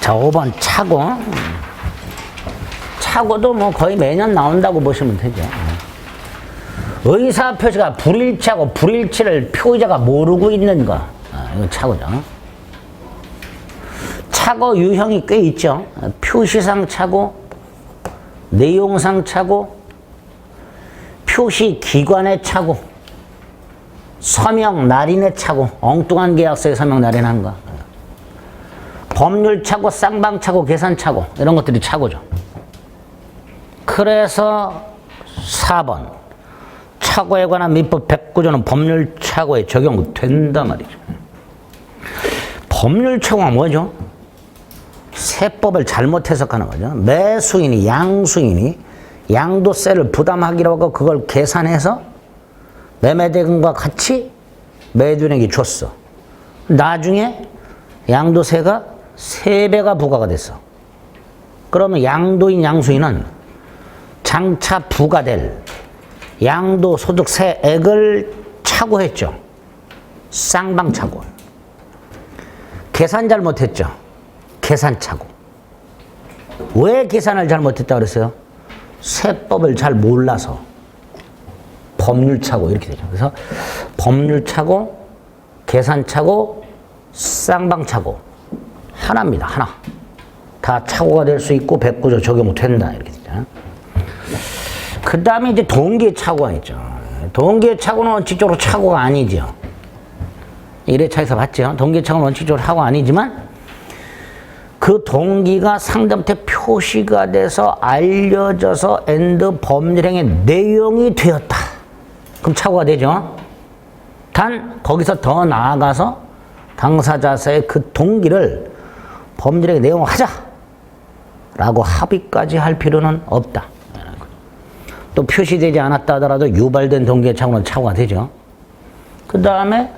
자, 5번 차고. 차고도 뭐 거의 매년 나온다고 보시면 되죠. 의사표시가 불일치하고 불일치를 표의자가 모르고 있는 거. 이거 차고죠. 차고 유형이 꽤 있죠. 표시상 차고, 내용상 차고, 표시 기관의 차고, 서명 날인의 차고, 엉뚱한 계약서에 서명 날인한 거. 법률 차고, 쌍방 차고, 계산 차고, 이런 것들이 차고죠. 그래서 4번 차고에 관한 민법 109조는 법률 차고에 적용된단 말이죠. 법률 차고가 뭐죠? 세법을 잘못 해석하는 거죠. 매수인이 양수인이 양도세를 부담하기로 하고 그걸 계산해서 매매대금과 같이 매주인에게 줬어. 나중에 양도세가 3배가 부과가 됐어. 그러면 양도인 양수인은 장차 부과될 양도소득세액을 차고했죠. 쌍방 차고. 계산 잘못했죠. 계산 차고. 왜 계산을 잘못했다 그랬어요? 세법을 잘 몰라서. 법률 차고 이렇게 되죠. 그래서 법률 차고, 계산 차고, 쌍방 차고 하나입니다. 하나. 다 차고가 될 수 있고 109조 적용된다 이렇게 되죠. 그 다음에 이제 동기의 차고가 있죠. 동기의 차고는 원칙적으로 차고가 아니죠. 1회차에서 봤죠. 동기의 차고는 원칙적으로 차고가 아니지만 그 동기가 상대한테 표시가 돼서 알려져서 엔드 법률행의 내용이 되었다. 그럼 차고가 되죠. 단 거기서 더 나아가서 당사자사의 그 동기를 법률행의 내용을 하자라고 합의까지 할 필요는 없다. 또 표시되지 않았다 하더라도 유발된 동기의 차고는 차고가 되죠. 그 다음에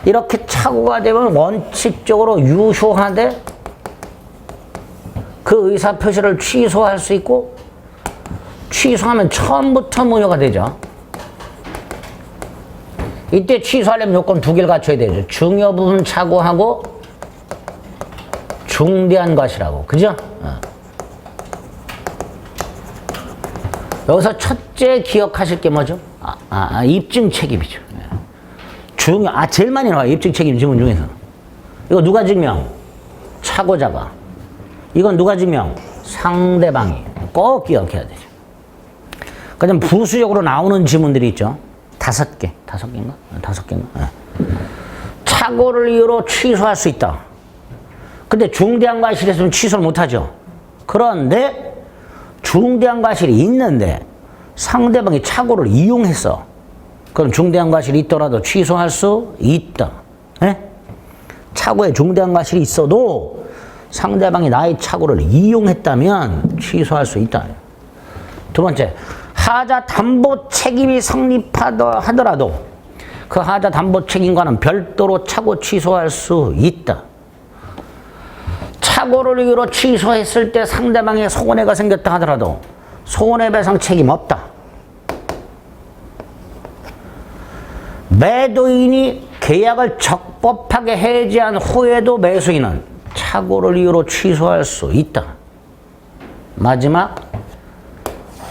이렇게 차고가 되면 원칙적으로 유효하되 그 의사표시를 취소할 수 있고 취소하면 처음부터 무효가 되죠. 이때 취소하려면 요건 2개를 갖춰야 되죠. 중요 부분 차고하고 중대한 과실하고. 그죠? 여기서 첫째 기억하실 게 뭐죠? 입증 책임이죠. 제일 많이 나와요. 입증 책임 지문 중에서. 이거 누가 증명? 차고자가. 이건 누가 증명? 상대방이. 꼭 기억해야 되죠. 그다음 부수적으로 나오는 지문들이 있죠. 5개. 5개인가? 5개인가? 차고를 이유로 취소할 수 있다. 근데 중대한 과실이 있으면 취소를 못하죠. 그런데 중대한 과실이 있는데 상대방이 차고를 이용했어. 그럼 중대한 과실이 있더라도 취소할 수 있다. 네? 차고에 중대한 과실이 있어도 상대방이 나의 차고를 이용했다면 취소할 수 있다. 두 번째, 하자 담보 책임이 성립하더라도 그 하자 담보 책임과는 별도로 차고 취소할 수 있다. 차고를 이유로 취소했을 때 상대방의 손해가 생겼다 하더라도 손해배상 책임 없다. 매도인이 계약을 적법하게 해지한 후에도 매수인은 차고를 이유로 취소할 수 있다. 마지막,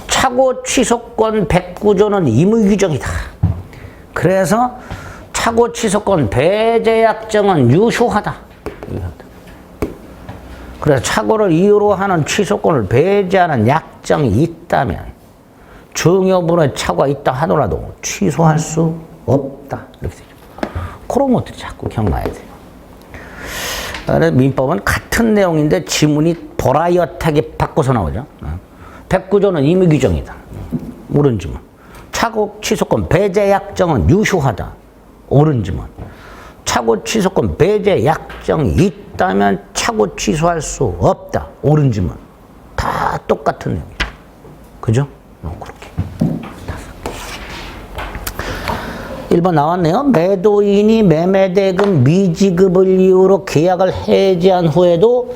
차고 취소권 109조는 임의규정이다. 그래서 차고 취소권 배제 약정은 유효하다. 그래서 차고를 이유로 하는 취소권을 배제하는 약정이 있다면 중요분의 차고가 있다 하더라도 취소할 수 없다. 이렇게 되죠. 그런 것들이 자꾸 기억나야 돼요. 민법은 같은 내용인데 지문이 버라이어트하게 바꿔서 나오죠. 109조는 임의규정이다. 옳은 지문. 차고 취소권 배제 약정은 유효하다. 옳은 지문. 차고 취소권 배제 약정이 있다면 차고 취소할 수 없다. 옳은 지문. 다 똑같은 내용이에요. 그죠? 그렇게. 1번 나왔네요. 매도인이 매매대금 미지급을 이유로 계약을 해지한 후에도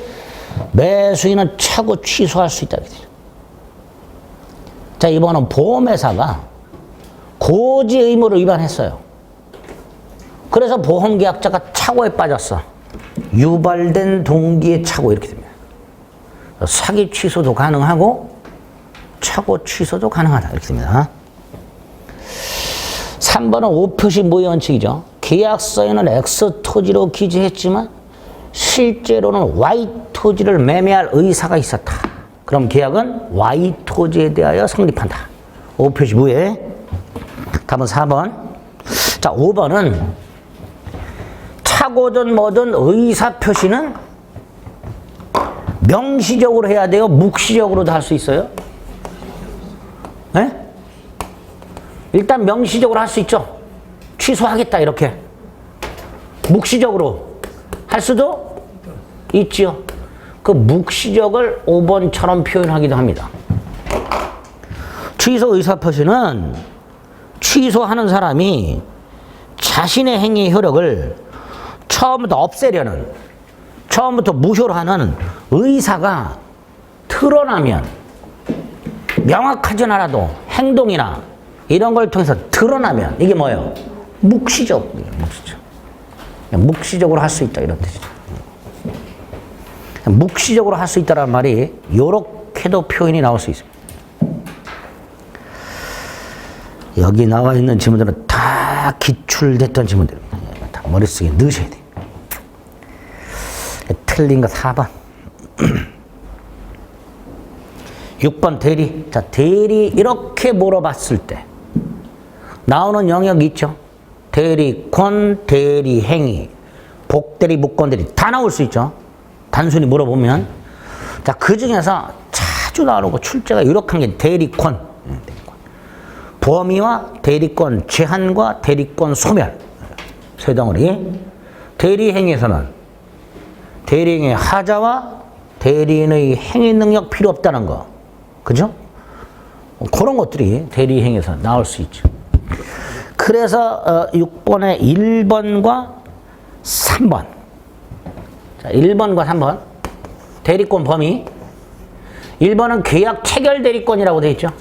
매수인은 차고 취소할 수 있다. 자, 이번은 보험회사가 고지 의무를 위반했어요. 그래서 보험계약자가 차고에 빠졌어. 유발된 동기의 차고 이렇게 됩니다. 사기 취소도 가능하고 차고 취소도 가능하다. 이렇게 됩니다. 3번은 O표시 모의 원칙이죠. 계약서에는 X 토지로 기재했지만 실제로는 Y 토지를 매매할 의사가 있었다. 그럼 계약은 Y 토지에 대하여 성립한다. O표시 모의. 답은 4번. 자, 5번은 차고든 뭐든 의사표시는 명시적으로 해야 돼요? 묵시적으로도 할 수 있어요? 네? 일단 명시적으로 할 수 있죠. 취소하겠다 이렇게. 묵시적으로 할 수도 있지요. 그 묵시적을 5번처럼 표현하기도 합니다. 취소 의사표시는 취소하는 사람이 자신의 행위의 효력을 처음부터 없애려는, 처음부터 무효로 하는 의사가 드러나면, 명확하지 않아도 행동이나 이런 걸 통해서 드러나면 이게 뭐예요? 묵시적. 묵시적으로 할 수 있다 이런 뜻이죠. 묵시적으로 할 수 있다는 말이 이렇게도 표현이 나올 수 있습니다. 여기 나와 있는 지문들은 다 기출됐던 지문들입니다. 다 머릿속에 넣으셔야 돼요. 틀린 거 4번. 6번 대리. 자, 대리 이렇게 물어봤을 때 나오는 영역이 있죠. 대리권, 대리행위, 복대리, 무권대리 다 나올 수 있죠. 단순히 물어보면. 자, 그 중에서 자주 나오는 거 출제가 이렇게 한 게 대리권. 범위와 대리권 제한과 대리권 소멸. 세 덩어리. 대리행위에서는 대리행위의 하자와 대리인의 행위 능력 필요 없다는 거. 그죠? 그런 것들이 대리행위에서 나올 수 있죠. 그래서 6번에 1번과 3번. 자, 1번과 3번. 대리권 범위. 1번은 계약 체결 대리권이라고 되어 있죠.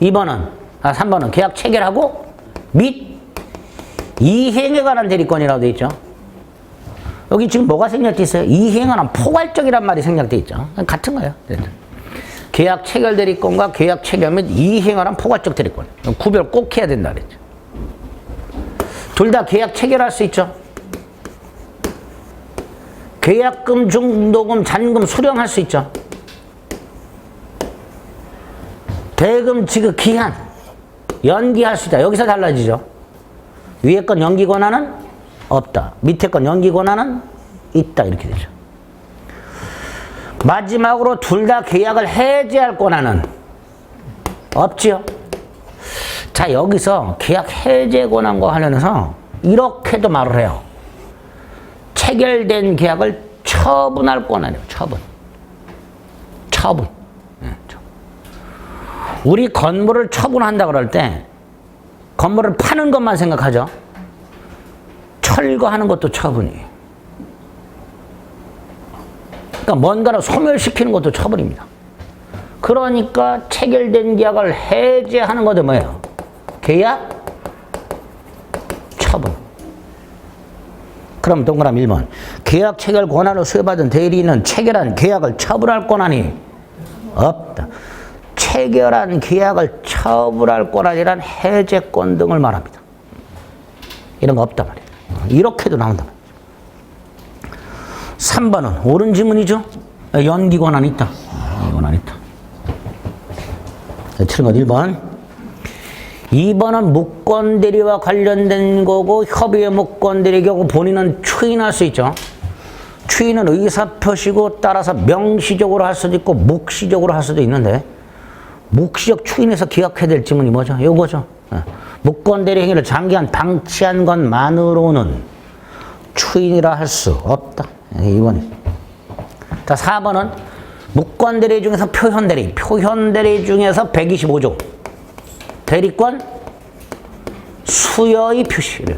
3번은 계약 체결하고 및 이행에 관한 대리권이라고 되어 있죠. 여기 지금 뭐가 생략돼 있어요? 이행하는 포괄적이란 말이 생략돼 있죠. 같은 거예요. 계약 체결 대리권과 계약 체결 및 이행하는 포괄적 대리권. 구별 꼭 해야 된다 그랬죠. 둘 다 계약 체결할 수 있죠. 계약금, 중도금, 잔금 수령할 수 있죠. 대금 지급 기한 연기할 수 있다. 여기서 달라지죠. 위에 건 연기 권한은 없다. 밑에 건 연기 권한은 있다. 이렇게 되죠. 마지막으로 둘 다 계약을 해지할 권한은 없지요. 자, 여기서 계약 해제 권한과 관련해서 이렇게도 말을 해요. 체결된 계약을 처분할 권한이에요. 처분. 우리 건물을 처분한다 그럴 때 건물을 파는 것만 생각하죠. 철거하는 것도 처분이에요. 그러니까 뭔가를 소멸시키는 것도 처분입니다. 그러니까 체결된 계약을 해제하는 것도 뭐예요? 계약 처분. 그럼 동그라미 1번. 계약 체결 권한을 수여받은 대리인은 체결한 계약을 처분할 권한이 없다. 체결한 계약을 처분할 권한이란 해제권 등을 말합니다. 이런 거 없단 말이에요. 이렇게도 나온단 말이에요. 3번은 옳은 지문이죠. 연기 권한이 있다. 권한이 있다. 틀린 건 1번. 2번은 무권대리와 관련된 거고 협의의 무권대리의 경우 본인은 추인할 수 있죠. 추인은 의사표시고 따라서 명시적으로 할 수도 있고 묵시적으로 할 수도 있는데 묵시적 추인해서 기억해야 될 지문이 뭐죠? 요거죠. 무권대리 행위를 장기간 방치한 것만으로는 추인이라 할 수 없다. 2번이. 자, 4번은 무권대리 중에서 표현대리. 표현대리 중에서 125조. 대리권 수여의 표시를.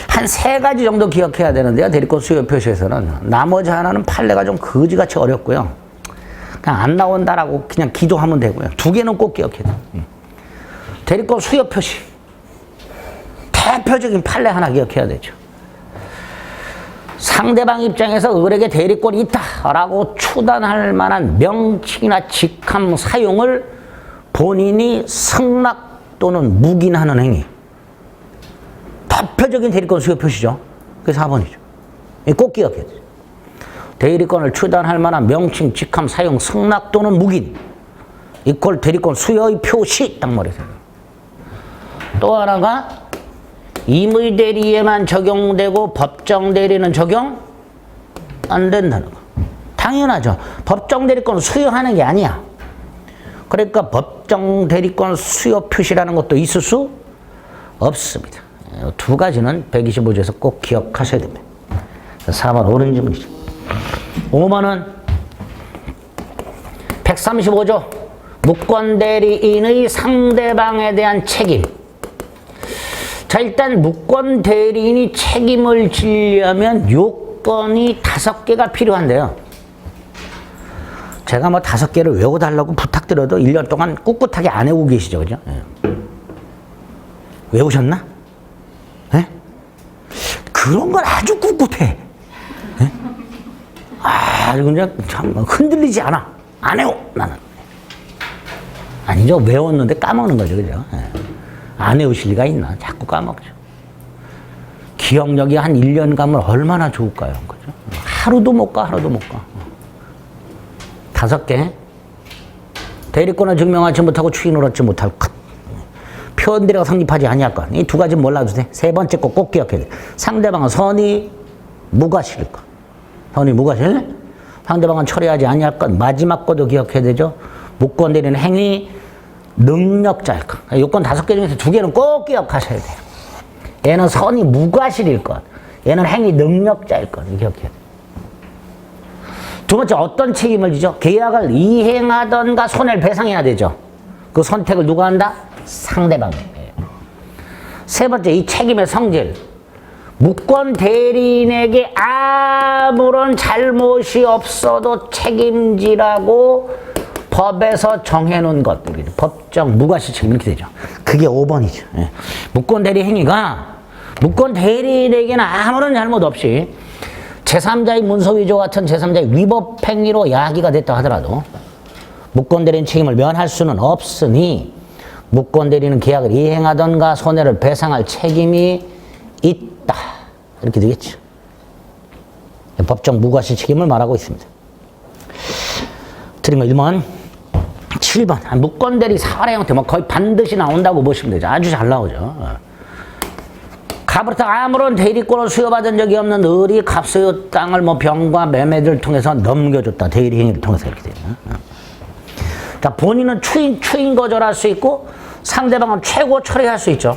한 3가지 정도 기억해야 되는데요. 대리권 수여 표시에서는. 나머지 하나는 판례가 좀 거지같이 어렵고요. 그냥 안 나온다라고 그냥 기조하면 되고요. 2개는 꼭 기억해야 돼요. 대리권 수여 표시. 대표적인 판례 하나 기억해야 되죠. 상대방 입장에서 을에게 대리권이 있다라고 추단할 만한 명칭이나 직함 사용을 본인이 승낙 또는 묵인하는 행위. 대표적인 대리권 수요 표시죠. 그게 4번이죠. 꼭 기억해야 돼요. 대리권을 추단할 만한 명칭, 직함, 사용, 승낙 또는 묵인. 이퀄 대리권 수요의 표시. 딱 말이죠. 또 하나가 임의 대리에만 적용되고 법정 대리는 적용 안 된다는 거. 당연하죠. 법정 대리권 수여하는 게 아니야. 그러니까 법정 대리권 수요 표시라는 것도 있을 수 없습니다. 두 가지는 125조에서 꼭 기억하셔야 됩니다. 4번 옳은 질문이죠. 5번은 135조 무권대리인의 상대방에 대한 책임. 자, 일단 무권대리인이 책임을 지려면 요건이 5개가 필요한데요. 제가 뭐 5개를 외워달라고 부탁드려도 1년 동안 꿋꿋하게 안 외우고 계시죠, 그죠? 예. 외우셨나? 예? 그런 건 아주 꿋꿋해. 예? 아주 그냥 참 흔들리지 않아. 안 외워, 나는. 아니죠. 외웠는데 까먹는 거죠, 그죠? 예. 안 외우실 리가 있나? 자꾸 까먹죠. 기억력이 한 1년 가면 얼마나 좋을까요? 그죠? 하루도 못 가, 하루도 못 가. 5개. 대리권을 증명하지 못하고 추인을 얻지 못할 것. 표현대리가 성립하지 아니할 것. 이 두 가지 몰라도 돼. 세 번째 거 꼭 기억해야 돼. 상대방은 선의 무과실일 것. 선의 무과실. 상대방은 처리하지 아니할 것. 마지막 거도 기억해야 되죠. 무권대리는 행위 능력자일 것. 요건 5개 중에서 2개는 꼭 기억하셔야 돼요. 얘는 선의 무과실일 것. 얘는 행위 능력자일 것. 기억해야 돼요. 두 번째, 어떤 책임을 지죠? 계약을 이행하던가 손해를 배상해야 되죠. 그 선택을 누가 한다? 상대방이. 세 번째, 이 책임의 성질. 무권 대리인에게 아무런 잘못이 없어도 책임지라고 법에서 정해놓은 것들이 법정 무과실 책임 이렇게 되죠. 그게 5번이죠. 예. 무권 대리 행위가 무권 대리인에게는 아무런 잘못 없이 제3자의 문서 위조 같은 제3자의 위법 행위로 야기가 됐다 하더라도 무권 대리인 책임을 면할 수는 없으니 무권 대리는 계약을 이행하던가 손해를 배상할 책임이 있다. 이렇게 되겠죠. 법정 무과실 책임을 말하고 있습니다. 드린 거 1번. 7번. 무권 대리 사례 형태 뭐 거의 반드시 나온다고 보시면 되죠. 아주 잘 나오죠. 그렇다고 아무런 대리권을 수여받은 적이 없는 을이 갑소유 땅을 뭐 병과 매매를 통해서 넘겨줬다. 대리 행위를 통해서 이렇게 돼요. 자, 본인은 추인 거절할 수 있고 상대방은 최고 철회할 수 있죠.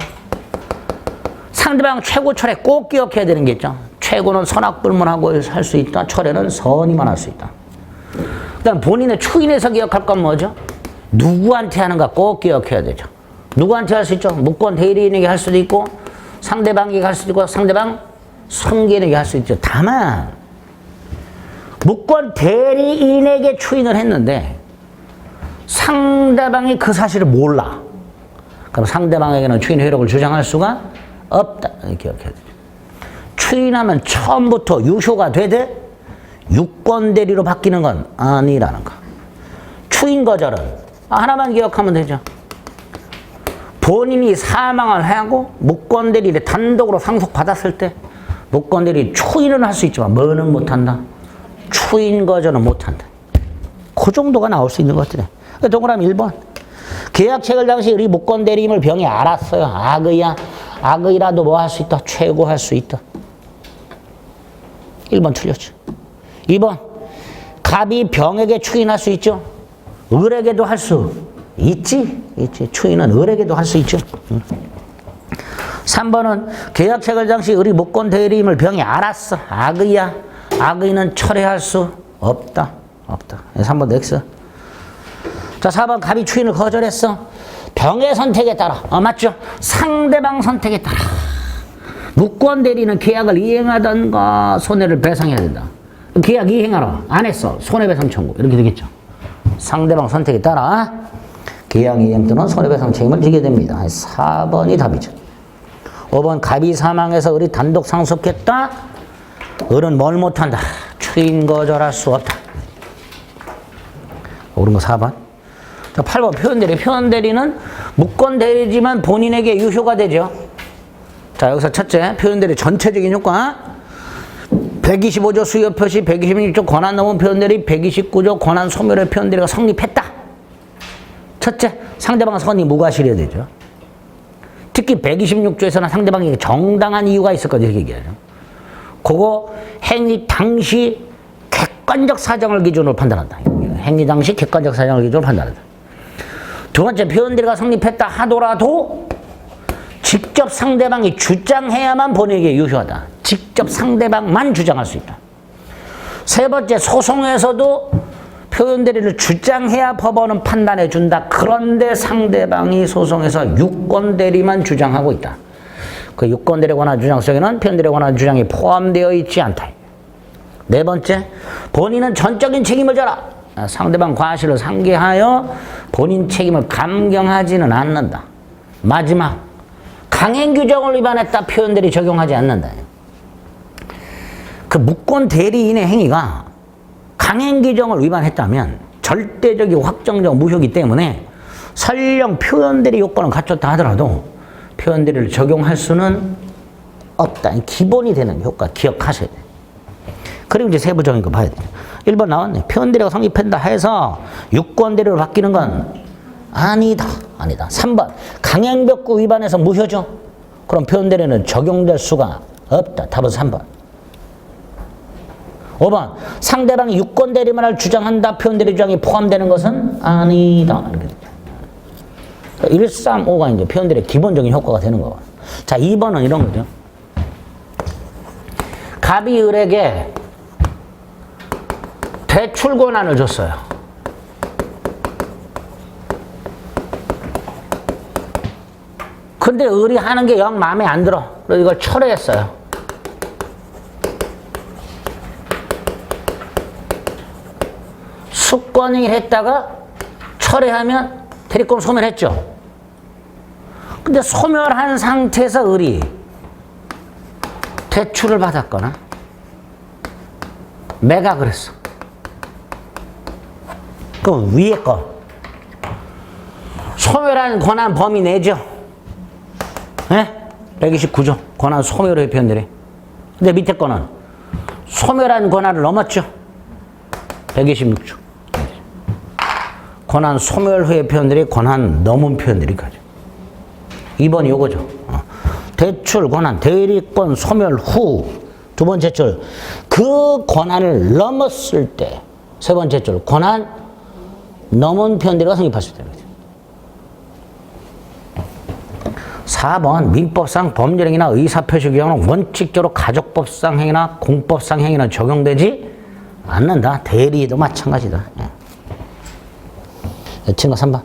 상대방 최고 철회 꼭 기억해야 되는 게 있죠. 최고는 선악불문하고 할 수 있다. 철회는 선의만 할 수 있다. 그다음 본인의 추인에서 기억할 건 뭐죠? 누구한테 하는가 꼭 기억해야 되죠. 누구한테 할 수 있죠? 무권 대리인에게 할 수도 있고 상대방에게 할 수도 있고 상대방 성계인에게 할 수 있죠. 다만 무권 대리인에게 추인을 했는데 상대방이 그 사실을 몰라. 그럼 상대방에게는 추인 효력을 주장할 수가 없다. 기억해야 되죠. 추인하면 처음부터 유효가 되되 유권 대리로 바뀌는 건 아니라는 거. 추인 거절은 하나만 기억하면 되죠. 본인이 사망을 하고 무권 대리를 단독으로 상속받았을 때 무권 대리 추인은 할 수 있지만 뭐는 못한다. 추인 거절은 못한다. 그 정도가 나올 수 있는 것들이에요. 동그라미 1번. 계약 체결 당시 우리 무권 대리임을 병이 알았어요. 악의야. 악의라도 뭐 할 수 있다. 최고할 수 있다. 1번 틀렸죠. 2번. 갑이 병에게 추인할 수 있죠. 을에게도 할 수 있지. 추인은 을에게도 할 수 있죠. 3번은 계약 체결 당시 우리 무권 대리임을 병이 알았어. 악의야. 악의는 철회할 수 없다. 3번 X. 자, 4번 갑이 추인을 거절했어. 병의 선택에 따라. 맞죠? 상대방 선택에 따라. 무권 대리는 계약을 이행하던가 손해를 배상해야 된다. 계약 이행하라. 안 했어. 손해배상 청구. 이렇게 되겠죠. 상대방 선택에 따라 계약 이행 또는 손해배상 책임을 지게 됩니다. 4번이 답이죠. 5번 갑이 사망해서 을이 단독 상속했다. 을은 뭘 못한다. 추인 거절할 수 없다. 옳은 거 4번. 자, 8번 표현대리. 표현대리는 무권대리지만 본인에게 유효가 되죠. 자, 여기서 첫째, 표현대리 전체적인 효과. 125조 수요 표시, 126조 권한 넘은 표현대리, 129조 권한 소멸의 표현대리가 성립했다. 첫째, 상대방 선이 무과실해야 되죠. 특히 126조에서는 상대방에게 정당한 이유가 있을 거죠. 이렇게 얘기하죠. 그거 행위 당시 객관적 사정을 기준으로 판단한다. 행위 당시 객관적 사정을 기준으로 판단한다. 두 번째, 표현대리가 성립했다 하더라도 직접 상대방이 주장해야만 본인에게 유효하다. 직접 상대방만 주장할 수 있다. 세 번째, 소송에서도 표현대리를 주장해야 법원은 판단해 준다. 그런데 상대방이 소송에서 유권대리만 주장하고 있다. 그 유권대리에 관한 주장 속에는 표현대리에 관한 주장이 포함되어 있지 않다. 네 번째, 본인은 전적인 책임을 져라. 상대방 과실을 상기하여 본인 책임을 감경하지는 않는다. 마지막, 강행 규정을 위반했다. 표현대리 적용하지 않는다. 그 무권 대리인의 행위가 강행 규정을 위반했다면 절대적이고 확정적 무효이기 때문에 설령 표현대리 요건을 갖췄다 하더라도 표현대리를 적용할 수는 없다. 기본이 되는 효과 기억하셔야 돼요. 그리고 이제 세부적인 거 봐야 돼요. 1번 나왔네. 표현대리가 성립한다 해서 유권대리로 바뀌는 건 아니다. 아니다. 3번. 강행벽구 위반해서 무효죠. 그럼 표현대리는 적용될 수가 없다. 답은 3번. 5번. 상대방이 유권대리만을 주장한다. 표현대리 주장이 포함되는 것은 아니다. 이렇게 되죠. 1, 3, 5가 이제 표현대리의 기본적인 효과가 되는 거고. 자, 2번은 이런 거죠. 갑이 을에게 대출 권한을 줬어요. 근데 을이 하는 게 영 마음에 안 들어. 그래서 이걸 철회했어요. 숙권행위를 했다가 철회하면 대리권 소멸했죠. 근데 소멸한 상태에서 을이 대출을 받았거나 매각을 했어. 그 위에 거 소멸한 권한 범위 내죠. 네? 129조 권한 소멸의 표현들이. 근데 밑에 거는 소멸한 권한을 넘었죠. 126조 권한 소멸 후의 표현들이 권한 넘은 표현들이 가죠. 2번이 요거죠. 대출 권한 대리권 소멸 후. 두 번째 줄 그 권한을 넘었을 때. 세 번째 줄 권한 넘은 표현들이 성립할 수 있다. 4번 민법상 법률행위나 의사표시 규정은 원칙적으로 가족법상 행위나 공법상 행위는 적용되지 않는다. 대리도 마찬가지다. 친구 3번.